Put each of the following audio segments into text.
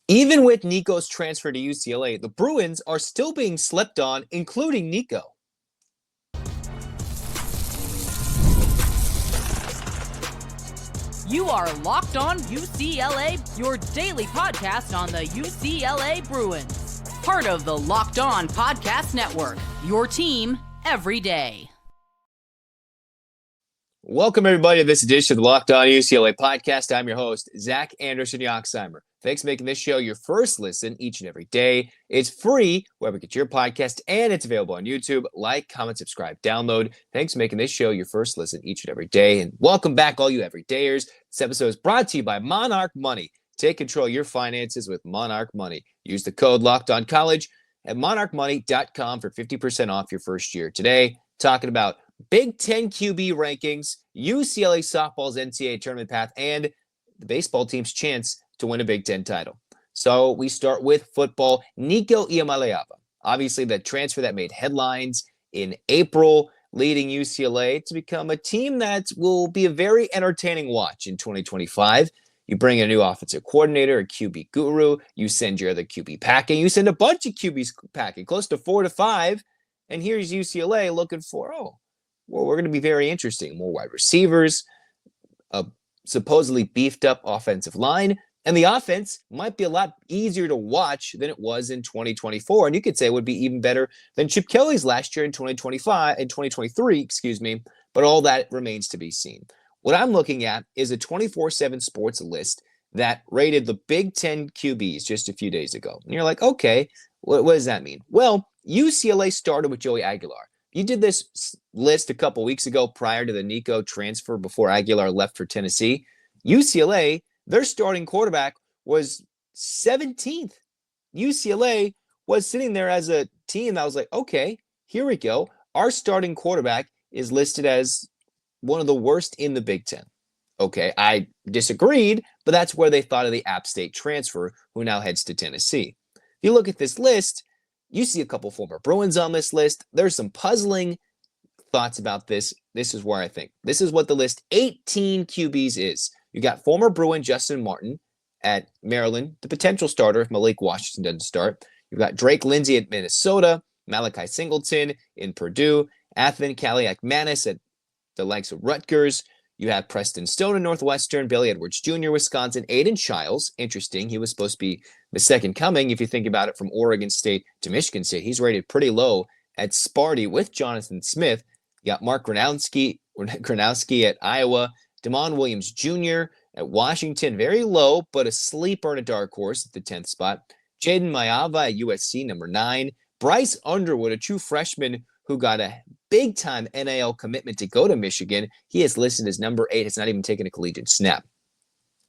Even with Nico's transfer to UCLA, the Bruins are still being slept on, including Nico. You are Locked On UCLA, your daily podcast on the UCLA Bruins. Part of the Locked On Podcast Network, your team every day. Welcome, everybody, to this edition of the Locked On UCLA podcast. I'm your host, Zach Anderson-Yoxsimer. Thanks for making this show your first listen each and every day. It's free wherever you get your podcast, and it's available on YouTube. Like, comment, subscribe, download. Thanks for making this show your first listen each and every day. And welcome back, all you everydayers. This episode is brought to you by Monarch Money. Take control of your finances with Monarch Money. Use the code LOCKEDONCollege at monarchmoney.com for 50% off your first year. Today, talking about Big Ten QB rankings, UCLA Softball's NCAA tournament path, and the baseball team's chance to win a Big Ten title. So we start with football. Nico Iamaleava, obviously the transfer that made headlines in April, leading UCLA to become a team that will be a very entertaining watch in 2025. You bring a new offensive coordinator, a QB guru, you send your other QB packing, you send a bunch of QBs packing, close to 4 to 5, and here's UCLA looking for, we're going to be very interesting. More wide receivers, a supposedly beefed up offensive line, and the offense might be a lot easier to watch than it was in 2024. And you could say it would be even better than Chip Kelly's last year in 2023, but all that remains to be seen. What I'm looking at is a 24/7 Sports list that rated the Big Ten QBs just a few days ago. And you're like, okay, what does that mean? Well, UCLA started with Joey Aguilar. You did this list a couple weeks ago prior to the Nico transfer before Aguilar left for Tennessee. UCLA, their starting quarterback was 17th. UCLA was sitting there as a team that was like, okay, here we go. Our starting quarterback is listed as one of the worst in the Big Ten. Okay, I disagreed, but that's where they thought of the App State transfer, who now heads to Tennessee. If you look at this list, you see a couple former Bruins on this list. There's some puzzling thoughts about this. This is where I think. This is what the list 18 QBs is. You got former Bruin Justin Martin at Maryland, the potential starter if Malik Washington doesn't start. You've got Drake Lindsay at Minnesota, Malachi Singleton in Purdue, Athan Kaliak-Manis at the likes of Rutgers. You have Preston Stone in Northwestern, Billy Edwards Jr., Wisconsin, Aiden Childs. Interesting. He was supposed to be the second coming, if you think about it, from Oregon State to Michigan State. He's rated pretty low at Sparty with Jonathan Smith. You got Mark Gronowski at Iowa, Damon Williams Jr. at Washington, very low, but a sleeper and a dark horse at the 10th spot. Jaden Mayava at USC, number 9. Bryce Underwood, a true freshman who got a big-time NIL commitment to go to Michigan. He is listed as number 8. Has not even taken a collegiate snap.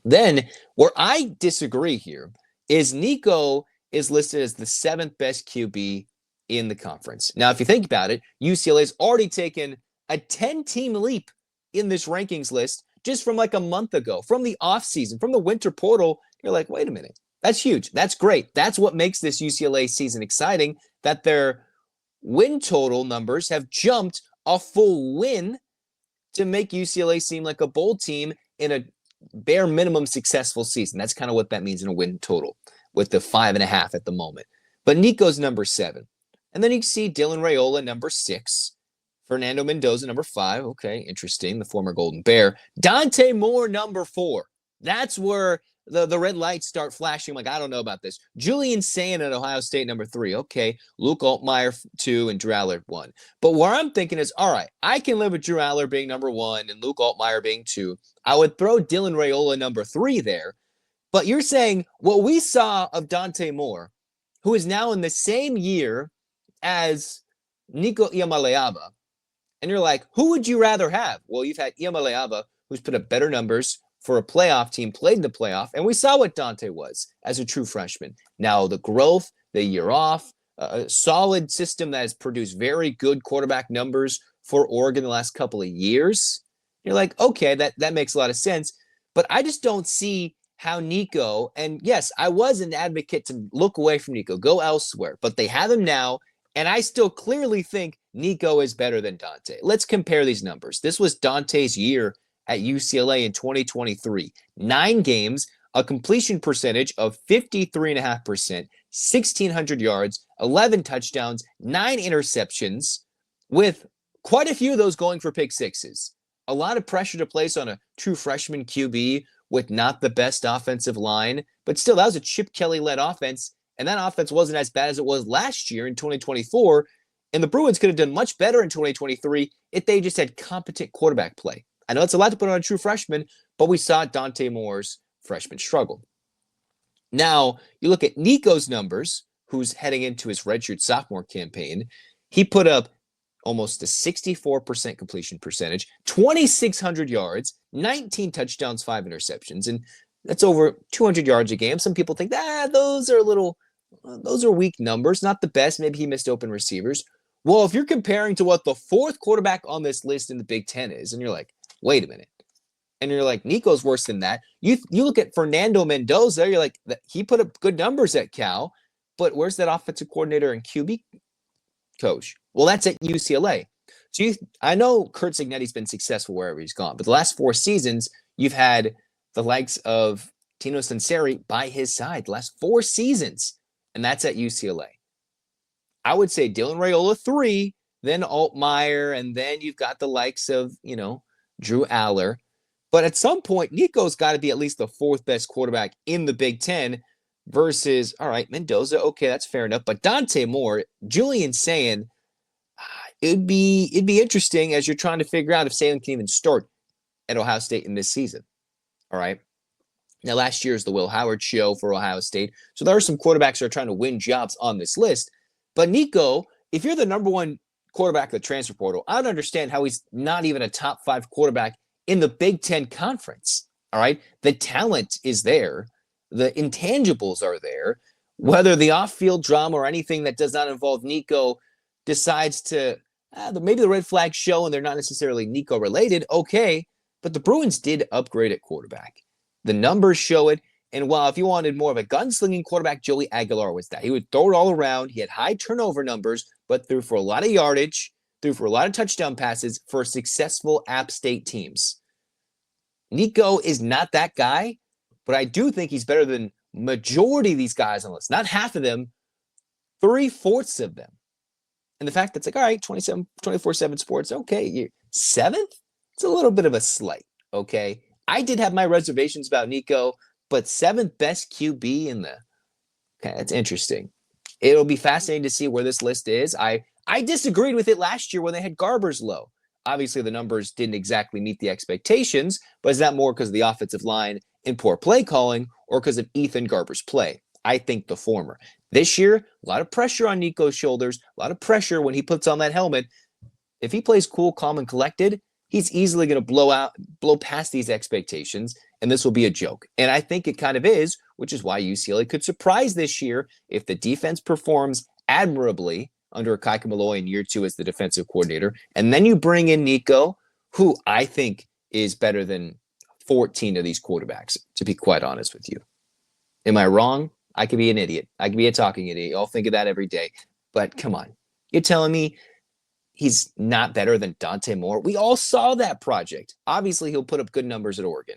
Then, where I disagree here is Nico is listed as the 7th best QB in the conference. Now, if you think about it, UCLA's already taken a 10-team leap in this rankings list just from like a month ago, from the offseason, from the winter portal. You're like, wait a minute. That's huge. That's great. That's what makes this UCLA season exciting, that their win total numbers have jumped a full win to make UCLA seem like a bowl team in a bare minimum successful season. That's kind of what that means in a win total with the 5.5 at the moment. But Nico's number 7. And then you see Dylan Raiola, number 6. Fernando Mendoza, number 5. Okay, interesting. The former Golden Bear. Dante Moore, number 4. That's where the red lights start flashing. Like, I don't know about this. Julian Sayin at Ohio State, number 3. Okay. Luke Altmaier, 2, and Drew Aller, 1. But where I'm thinking is, all right, I can live with Drew Aller being number 1 and Luke Altmaier being 2. I would throw Dylan Raiola, number 3 there. But you're saying what we saw of Dante Moore, who is now in the same year as Nico Iamaleava, and you're like, who would you rather have? Well, you've had Iamaleava, who's put up better numbers for a playoff team, played in the playoff, and we saw what Dante was as a true freshman. Now, the growth, the year off, a solid system that has produced very good quarterback numbers for Oregon the last couple of years. You're like, okay, that makes a lot of sense. But I just don't see how Nico, and yes, I was an advocate to look away from Nico, go elsewhere, but they have him now, and I still clearly think Nico is better than Dante. Let's compare these numbers. This was Dante's year at UCLA in 2023. 9 games, a completion percentage of 53.5%, 1,600 yards, 11 touchdowns, 9 interceptions, with quite a few of those going for pick sixes. A lot of pressure to place on a true freshman QB with not the best offensive line, but still, that was a Chip Kelly-led offense, and that offense wasn't as bad as it was last year in 2024, and the Bruins could have done much better in 2023 if they just had competent quarterback play. I know it's a lot to put on a true freshman, but we saw Dante Moore's freshman struggle. Now, you look at Nico's numbers, who's heading into his redshirt sophomore campaign. He put up almost a 64% completion percentage, 2,600 yards, 19 touchdowns, 5 interceptions, and that's over 200 yards a game. Some people think, those are weak numbers, not the best. Maybe he missed open receivers. Well, if you're comparing to what the fourth quarterback on this list in the Big Ten is, and you're like, wait a minute, and you're like, Nico's worse than that. You look at Fernando Mendoza, you're like, he put up good numbers at Cal, but where's that offensive coordinator and QB coach? Well, that's at UCLA. So I know Curt Cignetti's been successful wherever he's gone, but the last 4 seasons, you've had the likes of Tino Sunseri by his side the last 4 seasons, and that's at UCLA. I would say Dylan Raiola 3, then Altmaier, and then you've got the likes of, Drew Aller. But at some point, Nico's got to be at least the 4th best quarterback in the Big Ten versus, all right, Mendoza, okay, that's fair enough. But Dante Moore, Julian saying, it'd be interesting as you're trying to figure out if Salem can even start at Ohio State in this season. All right. Now, last year is the Will Howard show for Ohio State. So there are some quarterbacks that are trying to win jobs on this list. But Nico, if you're the number 1 quarterback of the transfer portal, I don't understand how he's not even a top 5 quarterback in the Big Ten Conference. All right. The talent is there. The intangibles are there. Whether the off-field drama or anything that does not involve Nico decides to maybe the red flag show and they're not necessarily Nico related, okay. But the Bruins did upgrade at quarterback. The numbers show it. And while if you wanted more of a gunslinging quarterback, Joey Aguilar was that. He would throw it all around. He had high turnover numbers, but threw for a lot of yardage, threw for a lot of touchdown passes for successful App State teams. Nico is not that guy, but I do think he's better than majority of these guys on the list. Not half of them, 3/4 of them. And the fact that's like, all right, 24/7 sports, okay, you're 7th? It's a little bit of a slight, okay? I did have my reservations about Nico, but 7th best QB in the... Okay, that's interesting. It'll be fascinating to see where this list is. I disagreed with it last year when they had Garber's low. Obviously, the numbers didn't exactly meet the expectations, but is that more because of the offensive line and poor play calling or because of Ethan Garber's play? I think the former. This year, a lot of pressure on Nico's shoulders, a lot of pressure when he puts on that helmet. If he plays cool, calm, and collected, he's easily going to blow past these expectations, and this will be a joke. And I think it kind of is, which is why UCLA could surprise this year if the defense performs admirably under Akaika Malloy in year 2 as the defensive coordinator. And then you bring in Nico, who I think is better than 14 of these quarterbacks, to be quite honest with you. Am I wrong? I could be an idiot. I could be a talking idiot. Y'all think of that every day. But come on. You're telling me he's not better than Dante Moore? We all saw that project. Obviously, he'll put up good numbers at Oregon.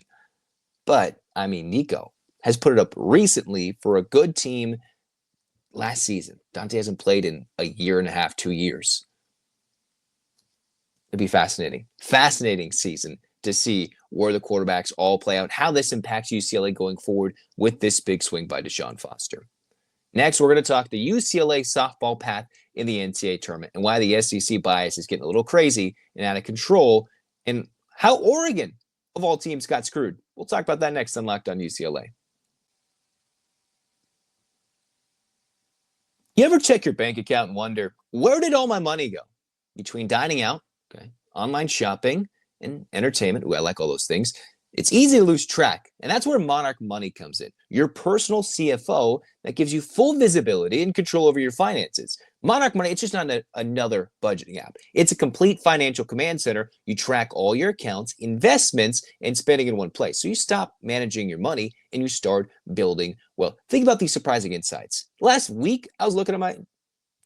But, I mean, Nico has put it up recently for a good team last season. Dante hasn't played in a year and a half, 2 years. It'd be fascinating. Fascinating season to see where the quarterbacks all play out, how this impacts UCLA going forward with this big swing by Deshaun Foster. Next, we're going to talk the UCLA softball path in the NCAA tournament and why the SEC bias is getting a little crazy and out of control, and how Oregon, of all teams, got screwed. We'll talk about that next on Locked On UCLA. You ever check your bank account and wonder, where did all my money go? Between dining out, okay, online shopping, and entertainment, I like all those things, it's easy to lose track. And that's where Monarch Money comes in, your personal CFO that gives you full visibility and control over your finances. Monarch Money, it's just not another budgeting app. It's a complete financial command center. You track all your accounts, investments, and spending in one place. So you stop managing your money and you start building. Well, think about these surprising insights. Last week, I was looking at my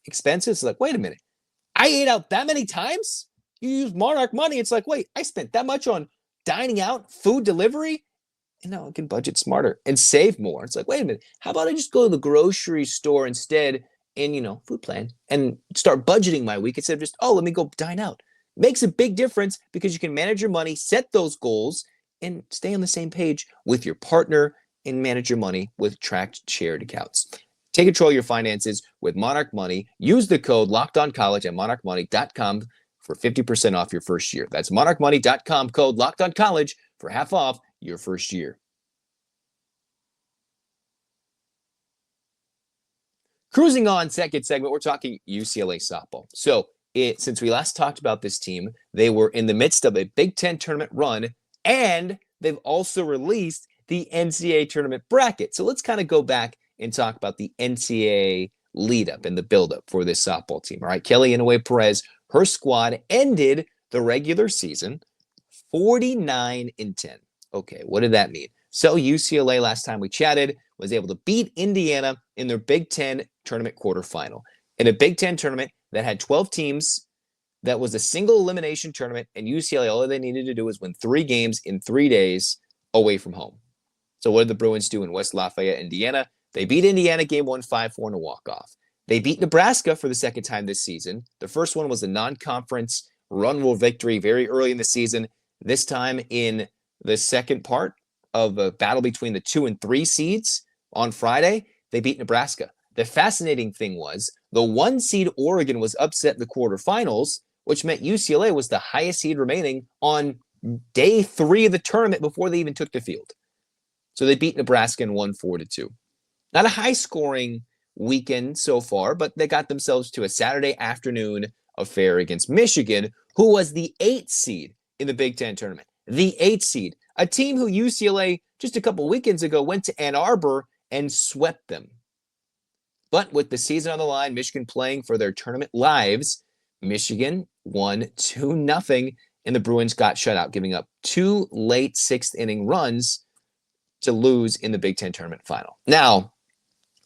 expenses. Like, wait a minute. I ate out that many times? You use Monarch Money. It's like, wait, I spent that much on dining out, food delivery, I can budget smarter and save more. It's like, wait a minute, how about I just go to the grocery store instead and, food plan and start budgeting my week instead of just, let me go dine out. Makes a big difference because you can manage your money, set those goals, and stay on the same page with your partner and manage your money with tracked shared accounts. Take control of your finances with Monarch Money. Use the code LOCKEDONCollege at monarchmoney.com for 50% off your first year. That's monarchmoney.com, code LOCKEDONCollege for half off your first year. Cruising on, second segment, we're talking UCLA softball. So since we last talked about this team, they were in the midst of a Big Ten tournament run, and they've also released the NCAA tournament bracket. So let's kind of go back and talk about the NCAA lead-up and the build-up for this softball team. All right, Kelly Inouye-Perez, her squad ended the regular season 49-10. Okay, what did that mean? So UCLA, last time we chatted, was able to beat Indiana in their Big Ten tournament quarterfinal. In a Big Ten tournament that had 12 teams, that was a single elimination tournament, and UCLA, all they needed to do was win 3 games in 3 days away from home. So what did the Bruins do in West Lafayette, Indiana? They beat Indiana game 1, 5-4 in a walk-off. They beat Nebraska for the second time this season. The first one was a non-conference run rule victory very early in the season. This time in the second part of a battle between the 2 and 3 seeds on Friday, they beat Nebraska. The fascinating thing was the 1 seed Oregon was upset in the quarterfinals, which meant UCLA was the highest seed remaining on day 3 of the tournament before they even took the field. So they beat Nebraska and won 4-2. Not a high-scoring weekend so far, but they got themselves to a Saturday afternoon affair against Michigan, who was the 8th seed in the Big Ten tournament. The 8th seed, a team who UCLA just a couple weekends ago went to Ann Arbor and swept them. But with the season on the line, Michigan playing for their tournament lives, Michigan won 2-0, and the Bruins got shut out, giving up 2 late 6th-inning runs to lose in the Big Ten tournament final. Now,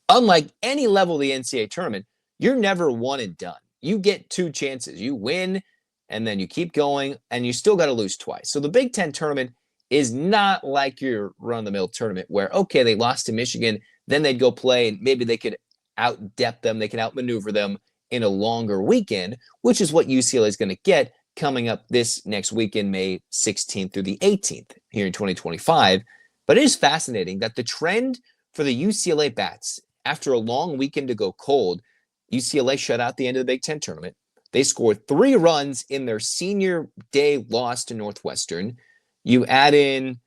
unlike any level of the NCAA tournament, you're never one and done. You get 2 chances. You win, and then you keep going, and you still got to lose twice. So the Big Ten tournament is not like your run-of-the-mill tournament where, okay, they lost to Michigan, then they'd go play, and maybe they could out-depth them, they can outmaneuver them in a longer weekend, which is what UCLA is going to get coming up this next weekend, May 16th through the 18th here in 2025. But it is fascinating that the trend for the UCLA Bats, after a long weekend to go cold, UCLA shut out the end of the Big Ten tournament. They scored 3 runs in their senior day loss to Northwestern. You add in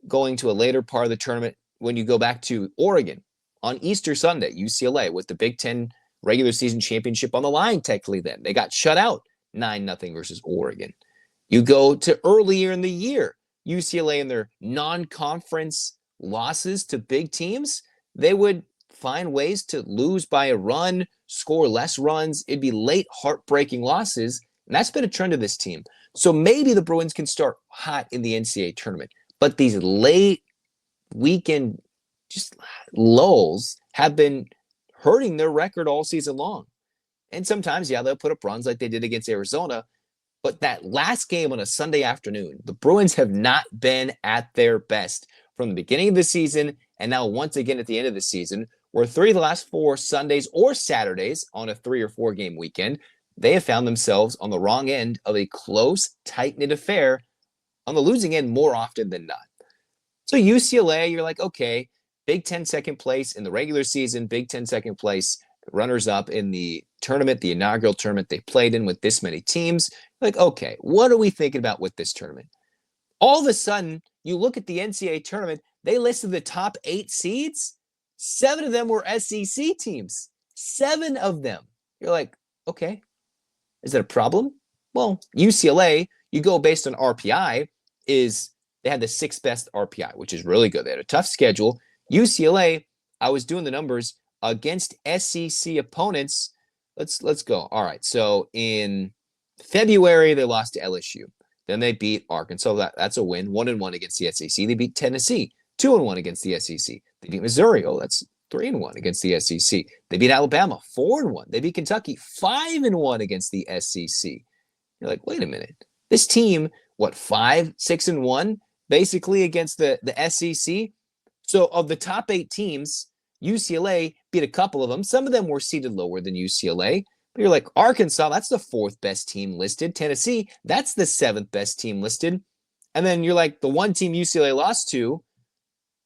going to a later part of the tournament when you go back to Oregon on Easter Sunday, UCLA with the Big Ten regular season championship on the line technically then. They got shut out 9-0 versus Oregon. You go to earlier in the year, UCLA in their non-conference losses to big teams, they would find ways to lose by a run, score less runs. It'd be late, heartbreaking losses, and that's been a trend of this team. So maybe the Bruins can start hot in the NCAA tournament, but these late weekend just lulls have been hurting their record all season long. And sometimes, they'll put up runs like they did against Arizona, but that last game on a Sunday afternoon, the Bruins have not been at their best from the beginning of the season and now once again at the end of the season, where 3 of the last 4 Sundays or Saturdays on a 3 or 4 game weekend, they have found themselves on the wrong end of a close, tight-knit affair on the losing end more often than not. So UCLA, you're like, okay, Big Ten second place in the regular season, Big Ten second place, runners-up in the tournament, the inaugural tournament they played in with this many teams. Like, okay, what are we thinking about with this tournament? All of a sudden, you look at the NCAA tournament, they listed the top 8 seeds. 7 of them were SEC teams. 7 of them. You're like, okay, is that a problem? Well, UCLA, you go based on RPI, they had the 6th best RPI, which is really good. They had a tough schedule. UCLA, I was doing the numbers against SEC opponents. Let's go. All right. So in February, they lost to LSU. Then they beat Arkansas. That's a win. 1-1 against the SEC. They beat Tennessee. 2-1 against the SEC. They beat Missouri. Oh, that's 3-1 against the SEC. They beat Alabama. 4-1. They beat Kentucky. 5-1 against the SEC. You're like, wait a minute. This team, 5, 6-1, basically against the SEC. So of the top 8 teams, UCLA beat a couple of them. Some of them were seated lower than UCLA. But you're like, Arkansas, that's the 4th best team listed. Tennessee, that's the 7th best team listed. And then you're like, the one team UCLA lost to,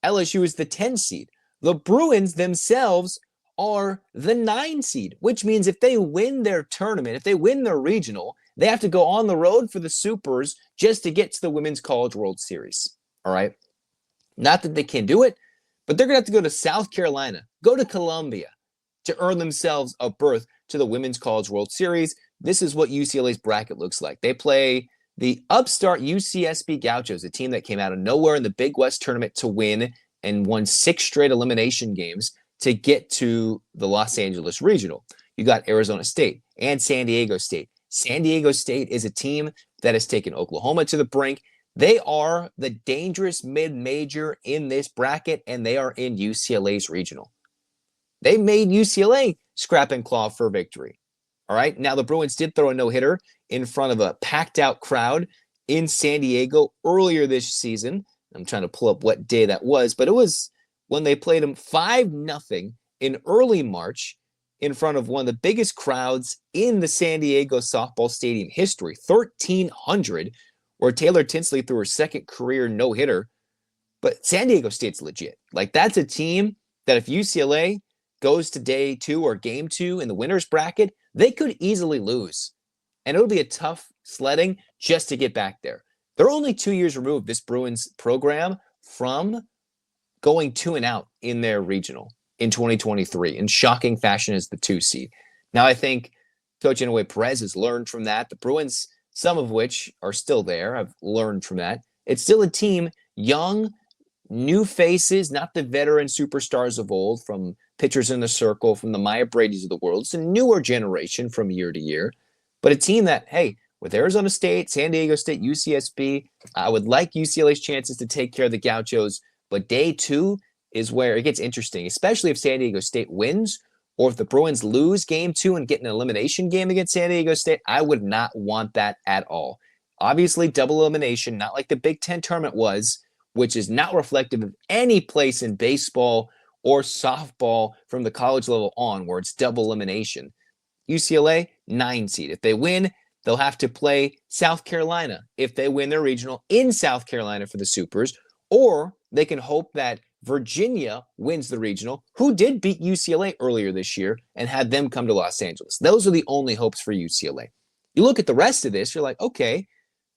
LSU is the 10 seed. The Bruins themselves are the 9 seed, which means if they win their tournament, if they win their regional, they have to go on the road for the Supers just to get to the Women's College World Series. All right? Not that they can't do it, but they're going to have to go to South Carolina, go to Columbia to earn themselves a berth to the Women's College World Series. This is what UCLA's bracket looks like. They play the upstart UCSB Gauchos, a team that came out of nowhere in the Big West tournament to win and won 6 straight elimination games to get to the Los Angeles Regional. You got Arizona State and San Diego State. San Diego State is a team that has taken Oklahoma to the brink. They are the dangerous mid-major in this bracket, and they are in UCLA's regional. They made UCLA scrap and claw for victory. All right. Now, the Bruins did throw a no-hitter in front of a packed-out crowd in San Diego earlier this season. I'm trying to pull up what day that was, but it was when they played them 5-0 in early March in front of one of the biggest crowds in the San Diego Softball Stadium history, 1,300, where Taylor Tinsley threw her second career no-hitter. But San Diego State's legit. Like, that's a team that if UCLA goes to day 2 or game 2 in the winner's bracket, they could easily lose. And it'll be a tough sledding just to get back there. They're only 2 years removed, this Bruins program, from going 2-0 in their regional in 2023 in shocking fashion as the 2 seed. Now, I think Coach Inouye Perez has learned from that. The Bruins, some of which are still there, have learned from that. It's still a team, young, new faces, not the veteran superstars of old, from pitchers in the circle, from the Maya Brady's of the world. It's a newer generation from year to year, but a team that, hey, with Arizona State, San Diego State, UCSB, I would like UCLA's chances to take care of the Gauchos, but day 2 is where it gets interesting, especially if San Diego State wins, or if the Bruins lose game 2 and get an elimination game against San Diego State. I would not want that at all. Obviously, double elimination, not like the Big Ten tournament was, which is not reflective of any place in baseball or softball from the college level on, where it's double elimination. UCLA, 9 seed. If they win, they'll have to play South Carolina if they win their regional in South Carolina for the Supers, or they can hope that Virginia wins the regional, who did beat UCLA earlier this year and had them come to Los Angeles. Those are the only hopes for UCLA. You look at the rest of this, you're like, okay,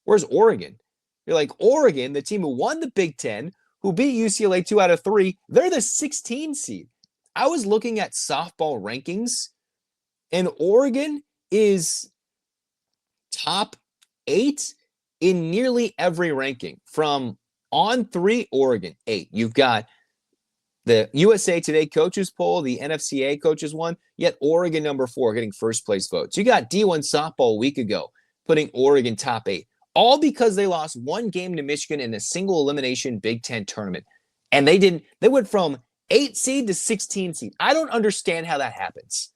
where's Oregon? You're like, Oregon, the team who won the Big Ten, who beat UCLA 2 out of 3, they're the 16 seed. I was looking at softball rankings, and Oregon is top 8 in nearly every ranking. From on 3, Oregon, 8. You've got the USA Today coaches poll, the NFCA coaches one, yet Oregon number 4 getting first place votes. You got D1 softball a week ago putting Oregon top 8, all because they lost 1 game to Michigan in a single elimination Big Ten tournament. And they went from 8 seed to 16 seed. I don't understand how that happens.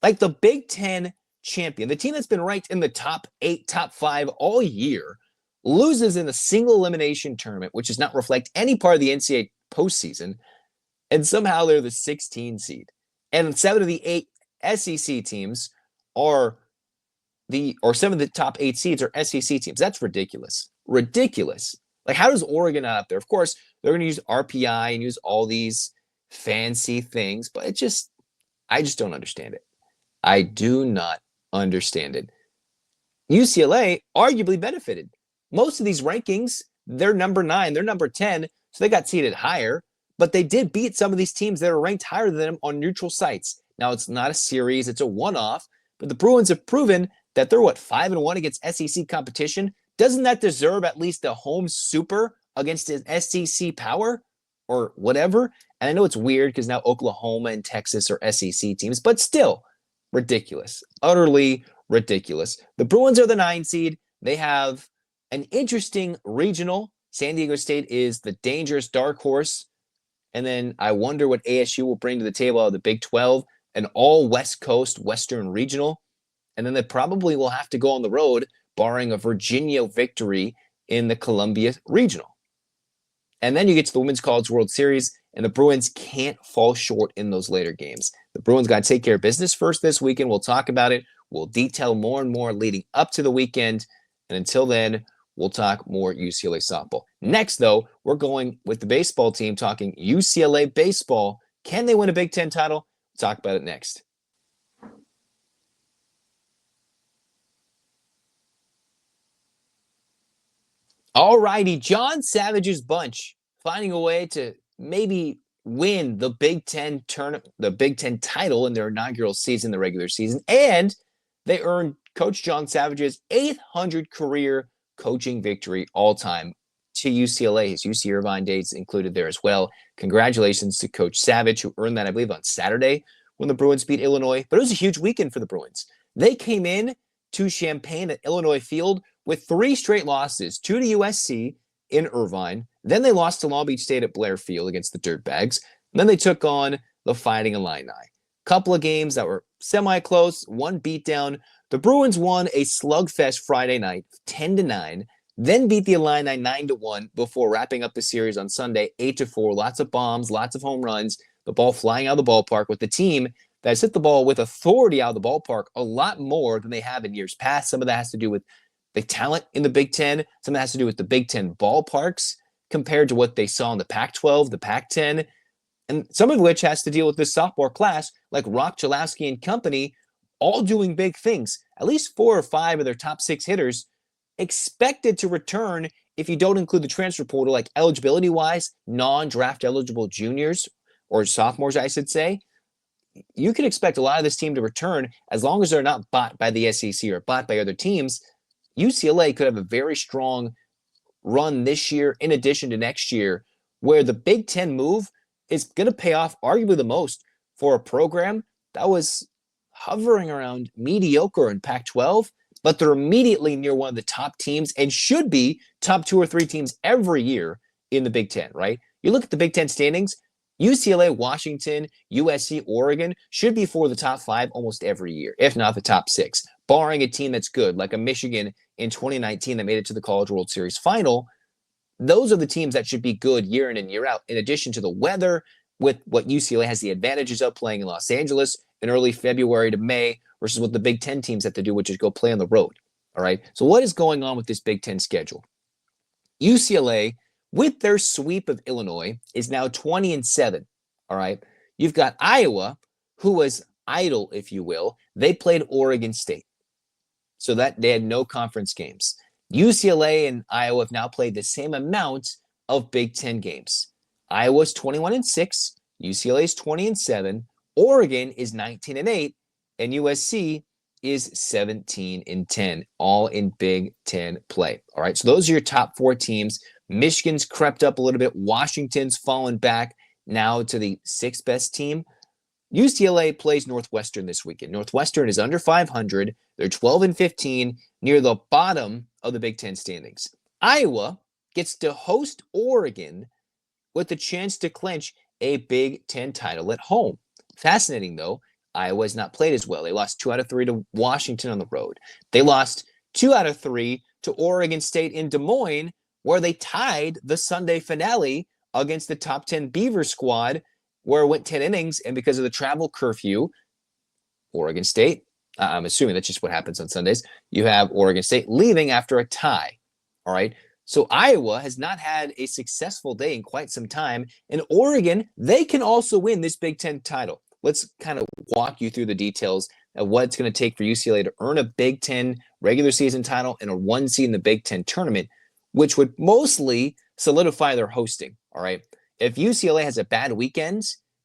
Like, the Big Ten champion, the team that's been ranked in the top 8, top 5 all year, loses in a single elimination tournament, which does not reflect any part of the NCAA postseason, and somehow they're the 16 seed. And 7 of the 8 SEC teams or 7 of the top 8 seeds are SEC teams. That's ridiculous. Ridiculous. Like, how does Oregon not up there? Of course, they're going to use RPI and use all these fancy things, but I just don't understand it. I do not understand it. UCLA arguably benefited. Most of these rankings, they're number 9, they're number 10, so they got seated higher, but they did beat some of these teams that are ranked higher than them on neutral sites. Now, it's not a series, it's a one-off, but the Bruins have proven that they're, 5-1 against SEC competition. Doesn't that deserve at least a home super against an SEC power or whatever? And I know it's weird because now Oklahoma and Texas are SEC teams, but still ridiculous, utterly ridiculous. The Bruins are the 9 seed. They have an interesting regional. San Diego State is the dangerous dark horse. And then I wonder what ASU will bring to the table out of the Big 12, an all West Coast Western regional. And then they probably will have to go on the road, barring a Virginia victory in the Columbia regional. And then you get to the Women's College World Series, and the Bruins can't fall short in those later games. The Bruins got to take care of business first this weekend. We'll talk about it. We'll detail more and more leading up to the weekend. And until then, we'll talk more UCLA softball. Next, though, we're going with the baseball team, talking UCLA Baseball. Can they win a Big Ten title? We'll talk about it next. All righty, John Savage's bunch finding a way to maybe win the Big Ten title in their inaugural season, the regular season, and they earned Coach John Savage's 800 career coaching victory all time to UCLA. His UC Irvine dates included there as well. Congratulations to Coach Savage, who earned that, I believe, on Saturday when the Bruins beat Illinois. But it was a huge weekend for the Bruins. They came in to Champaign at Illinois Field with 3 straight losses, 2 to USC in Irvine. Then they lost to Long Beach State at Blair Field against the Dirtbags. And then they took on the Fighting Illini. Couple of games that were semi-close, one beatdown. The Bruins won a slugfest Friday night, 10-9, then beat the Illini 9-1 before wrapping up the series on Sunday, 8-4. Lots of bombs, lots of home runs, the ball flying out of the ballpark with the team that has hit the ball with authority out of the ballpark a lot more than they have in years past. Some of that has to do with the talent in the Big Ten. Some of that has to do with the Big Ten ballparks compared to what they saw in the Pac-12, the Pac-10, and some of which has to deal with this sophomore class, like Rock Chalowski and company, all doing big things. At least 4 or 5 of their top 6 hitters expected to return if you don't include the transfer portal, like eligibility-wise, non-draft eligible juniors or sophomores, I should say. You can expect a lot of this team to return as long as they're not bought by the SEC or bought by other teams. UCLA could have a very strong run this year in addition to next year, where the Big Ten move is going to pay off arguably the most for a program that was hovering around mediocre in Pac-12, but they're immediately near one of the top teams and should be top 2 or 3 teams every year in the Big Ten, right? You look at the Big Ten standings, UCLA, Washington, USC, Oregon should be for the top 5 almost every year, if not the top 6, barring a team that's good, like a Michigan in 2019 that made it to the College World Series final. Those are the teams that should be good year in and year out, in addition to the weather, with what UCLA has the advantages of playing in Los Angeles in early February to May versus what the Big Ten teams have to do, which is go play on the road. All right. So what is going on with this Big Ten schedule? UCLA, with their sweep of Illinois, is now 20-7. All right. You've got Iowa, who was idle, if you will. They played Oregon State, so that they had no conference games. UCLA and Iowa have now played the same amount of Big Ten games. Iowa's 21-6, UCLA's 20-7, Oregon is 19-8, and USC is 17-10, all in Big Ten play. All right, so those are your top 4 teams. Michigan's crept up a little bit. Washington's fallen back now to the 6th best team. UCLA plays Northwestern this weekend. Northwestern is under 500. They're 12-15, near the bottom of the Big Ten standings. Iowa gets to host Oregon with the chance to clinch a Big Ten title at home. Fascinating, though, Iowa has not played as well. They lost 2 out of 3 to Washington on the road. They lost 2 out of 3 to Oregon State in Des Moines, where they tied the Sunday finale against the top 10 Beaver squad, where it went 10 innings, and because of the travel curfew, Oregon State, I'm assuming that's just what happens on Sundays, you have Oregon State leaving after a tie. All right. So Iowa has not had a successful day in quite some time. And Oregon, they can also win this Big Ten title. Let's kind of walk you through the details of what it's going to take for UCLA to earn a Big Ten regular season title and a 1 seed in the Big Ten tournament, which would mostly solidify their hosting. All right. If UCLA has a bad weekend,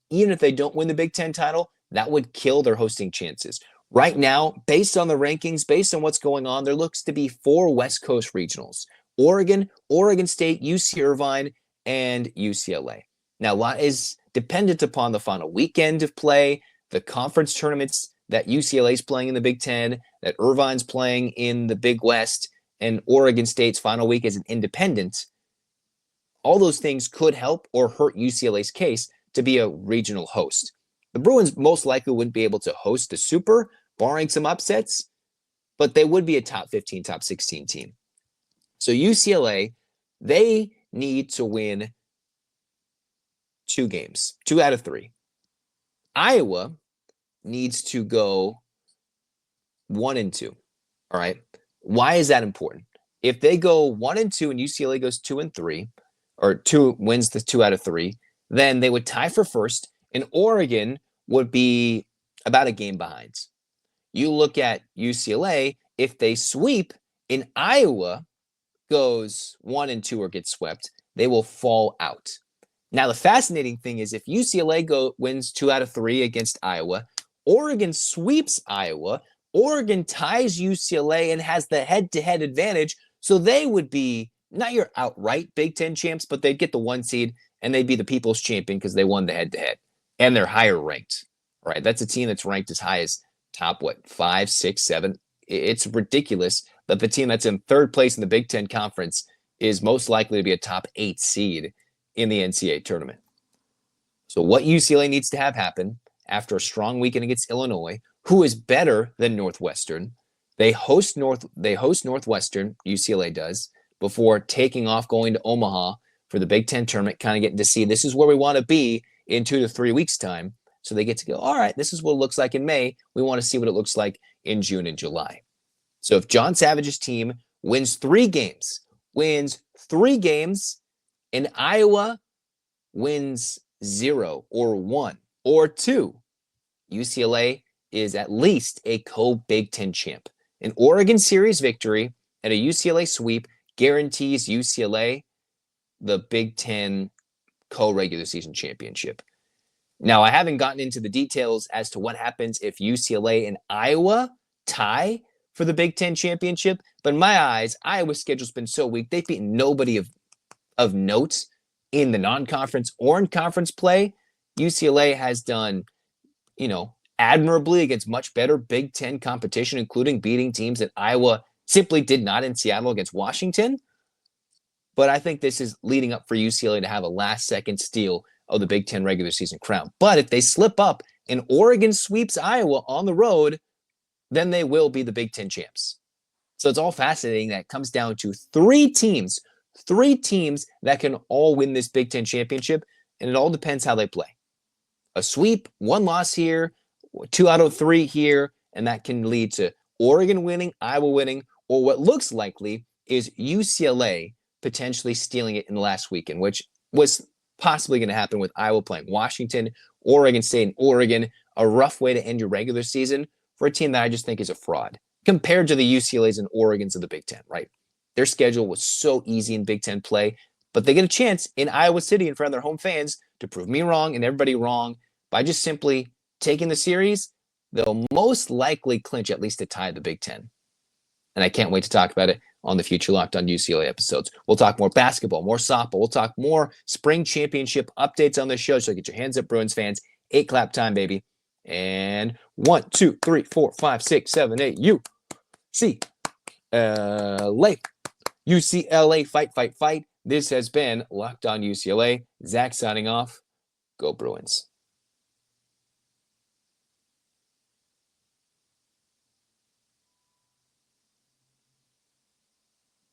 even if they don't win the Big Ten title, that would kill their hosting chances. Right now, based on the rankings, based on what's going on, there looks to be 4 West Coast regionals: Oregon, Oregon State, UC Irvine, and UCLA. Now, a lot is dependent upon the final weekend of play, the conference tournaments that UCLA is playing in the Big Ten, that Irvine's playing in the Big West, and Oregon State's final week as an independent. All those things could help or hurt UCLA's case to be a regional host. The Bruins most likely wouldn't be able to host the Super, barring some upsets, but they would be a top 15, top 16 team. So UCLA, they need to win 2 games, 2 out of 3. Iowa needs to go 1-2. All right. Why is that important? If they go 1-2 and UCLA goes 2-3, or 2 wins the 2 out of 3, then they would tie for first, and Oregon would be about a game behind. You look at UCLA, if they sweep and Iowa goes 1-2 or gets swept, they will fall out. Now, the fascinating thing is if UCLA wins 2 out of 3 against Iowa, Oregon sweeps Iowa, Oregon ties UCLA and has the head-to-head advantage, so they would be not your outright Big Ten champs, but they'd get the 1 seed and they'd be the people's champion because they won the head-to-head, and they're higher ranked. Right? That's a team that's ranked as high as top, 5, 6, 7. It's ridiculous that the team that's in 3rd place in the Big Ten Conference is most likely to be a top 8 seed in the NCAA tournament. So what UCLA needs to have happen after a strong weekend against Illinois, who is better than Northwestern, they host Northwestern, UCLA does, before taking off going to Omaha for the Big Ten tournament, kind of getting to see this is where we want to be in 2 to 3 weeks' time. So they get to go, all right, this is what it looks like in May. We want to see what it looks like in June and July. So if John Savage's team wins 3 games, and Iowa wins 0 or 1 or 2, UCLA is at least a co-Big Ten champ. An Oregon series victory and a UCLA sweep guarantees UCLA the Big Ten co-regular season championship. Now, I haven't gotten into the details as to what happens if UCLA and Iowa tie for the Big Ten championship, but in my eyes, Iowa's schedule's been so weak, they've beaten nobody of note in the non-conference or in conference play. UCLA has done, admirably against much better Big Ten competition, including beating teams that Iowa simply did not in Seattle against Washington. But I think this is leading up for UCLA to have a last-second steal of the Big Ten regular season crown. But if they slip up and Oregon sweeps Iowa on the road, then they will be the Big Ten champs. So it's all fascinating that it comes down to 3 teams that can all win this Big Ten championship, and it all depends how they play. A sweep, 1 loss here, 2 out of 3 here, and that can lead to Oregon winning, Iowa winning, or what looks likely is UCLA potentially stealing it in the last weekend, which was possibly going to happen with Iowa playing Washington, Oregon State, and Oregon. A rough way to end your regular season for a team that I just think is a fraud compared to the UCLAs and Oregons of the Big Ten, right? Their schedule was so easy in Big Ten play, but they get a chance in Iowa City in front of their home fans to prove me wrong and everybody wrong by just simply taking the series. They'll most likely clinch at least a tie of the Big Ten. And I can't wait to talk about it on the future Locked On UCLA episodes. We'll talk more basketball, more softball. We'll talk more spring championship updates on this show. So get your hands up, Bruins fans. 8 clap time, baby. And 1, 2, 3, 4, 5, 6, 7, 8. UCLA. UCLA, fight, fight, fight. This has been Locked On UCLA. Zach signing off. Go Bruins.